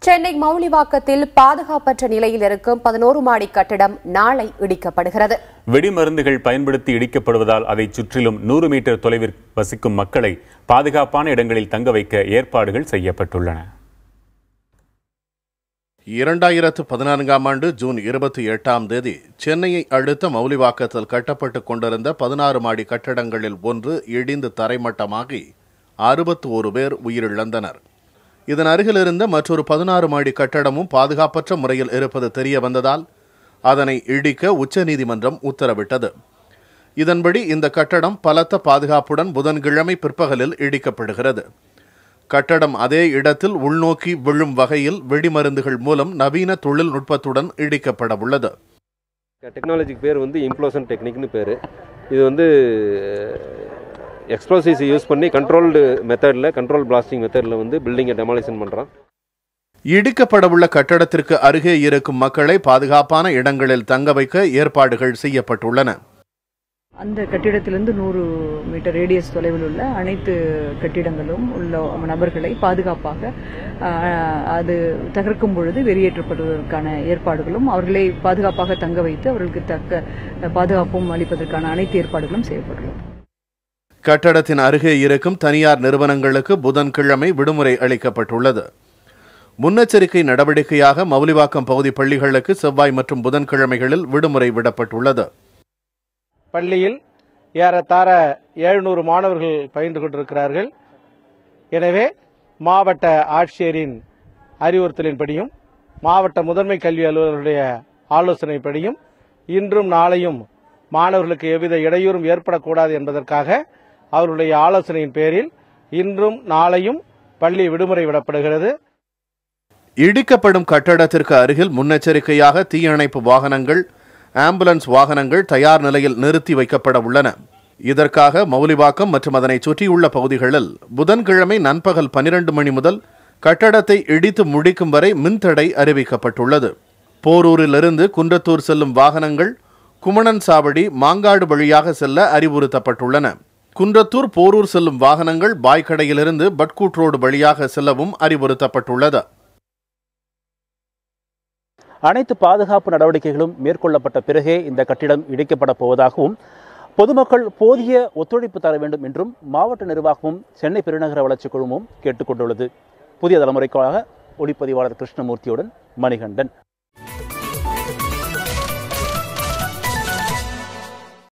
சென்னை மவுலிவாக்கத்தில் பாதுகாப்பற்ற நிலையில் இருக்கும் 11 மாடி கட்டடம் நாளை இடிக்கப்படுகிறது. வெடிமருந்துகள் பயன்படுத்தி இடிக்கப்படுவதால் அதை சுற்றிலும் 100 மீட்டர் தொலைவில் வசிக்கும் மக்களை பாதுகாப்பான இடங்களில் தங்க வைக்க ஏற்பாடுகள் செய்யப்பட்டுள்ளன. 2014ஆம் ஆண்டு ஜூன் 28ஆம் தேதி சென்னையை அடுத்த மவுலிவாக்கத்தில் கட்டப்பட்டுக் கொண்டிருந்த 16 மாடி கட்டடங்களில் ஒன்று இடிந்து தரைமட்டமாகி 61 பேர் உயிரிழந்தனர். இதன் அருகில் இருந்த மற்றொரு 16 மாடி கட்டடமும் பாதுகாப்பற்ற முறையில் இருப்பது தெரிய வந்ததால் அதனை இடிக்க உச்சநீதிமன்றம் உத்தரவிட்டது. இதன்படி இந்த கட்டடம் பலத்த பாதுகாப்புடன் புதன்கிழமை பிற்பகலில் இடிக்கப்படுகிறது. கட்டடம் அதே இடத்தில் உள்நோக்கி விழும் வகையில் வெடிமருந்துகள் மூலம் நவீன தொழில்நுட்பத்துடன் இடிக்கப்பட உள்ளது. டெக்னாலஜிக்கு பேர் இம்ப்ளோஷன் டெக்னிக்னு பேர். இது எக்ஸ்ப்ளோசிவ்ஸ் யூஸ் பண்ணி கண்ட்ரோல் பிளாஸ்டிங் மெத்தடில் பில்டிங்கை டெமாலிஷன் பண்ணுறான். இடிக்கப்படவுள்ள கட்டடத்திற்கு அருகே இருக்கும் மக்களை பாதுகாப்பான இடங்களில் தங்க வைக்க ஏற்பாடுகள் செய்யப்பட்டுள்ளன. அந்த கட்டிடத்திலிருந்து 100 மீட்டர் ரேடியஸ் தொலைவில் உள்ள அனைத்து கட்டிடங்களும் உள்ள நபர்களை பாதுகாப்பாக அது தகர்க்கும் பொழுது வெளியேற்றப்படுவதற்கான ஏற்பாடுகளும் அவர்களை பாதுகாப்பாக தங்க வைத்து அவர்களுக்கு தக்க பாதுகாப்பும் அளிப்பதற்கான அனைத்து ஏற்பாடுகளும் செய்யப்பட்டுள்ளது. கட்டடத்தின் அருகே இருக்கும் தனியார் நிறுவனங்களுக்கு புதன்கிழமை விடுமுறை அளிக்கப்பட்டுள்ளது. முன்னெச்சரிக்கை நடவடிக்கையாக மவுலிவாக்கம் பகுதி பள்ளிகளுக்கு செவ்வாய் மற்றும் புதன்கிழமைகளில் விடுமுறை விடப்பட்டுள்ளது. பள்ளியில் ஏறத்தாழ 700 மாணவர்கள் பயின்று கொண்டிருக்கிறார்கள். எனவே மாவட்ட ஆட்சியரின் அறிவுறுத்தலின்படியும் மாவட்ட முதன்மை கல்வி அலுவலருடைய ஆலோசனைப்படியும் இன்றும் நாளையும் மாணவர்களுக்கு எவ்வித இடையூறும் ஏற்படக்கூடாது என்பதற்காக அவருடைய ஆலோசனையின் பேரில் இன்றும் நாளையும் பள்ளி விடுமுறை விடப்படுகிறது. இடிக்கப்படும் கட்டடத்திற்கு அருகில் முன்னெச்சரிக்கையாக தீயணைப்பு வாகனங்கள், ஆம்புலன்ஸ் வாகனங்கள் தயார் நிலையில் நிறுத்தி வைக்கப்பட உள்ளன. இதற்காக மவுலிவாக்கம் மற்றும் அதனை சுற்றியுள்ள பகுதிகளில் புதன்கிழமை நண்பகல் 12 மணி முதல் கட்டடத்தை இடித்து முடிக்கும் வரை மின்தடை அறிவிக்கப்பட்டுள்ளது. போரூரிலிருந்து குன்றத்தூர் செல்லும் வாகனங்கள் குமணன் சாவடி, மாங்காடு வழியாக செல்ல அறிவுறுத்தப்பட்டுள்ளன. குன்றத்தூர் போரூர் செல்லும் வாகனங்கள் பாய்கடையிலிருந்து பட்கூட் ரோடு வழியாக செல்லவும் அறிவுறுத்தப்பட்டுள்ளது. அனைத்து பாதுகாப்பு நடவடிக்கைகளும் மேற்கொள்ளப்பட்ட பிறகே இந்த கட்டிடம் இடிக்கப்பட போவதாகவும் பொதுமக்கள் போதிய ஒத்துழைப்பு தர வேண்டும் என்றும் மாவட்ட நிர்வாகமும் சென்னை பெருநகர வளர்ச்சி குழுமமும் கேட்டுக்கொண்டுள்ளது. புதிய தலைமுறைக்காக ஒளிப்பதிவாளர் கிருஷ்ணமூர்த்தியுடன் மணிகண்டன்.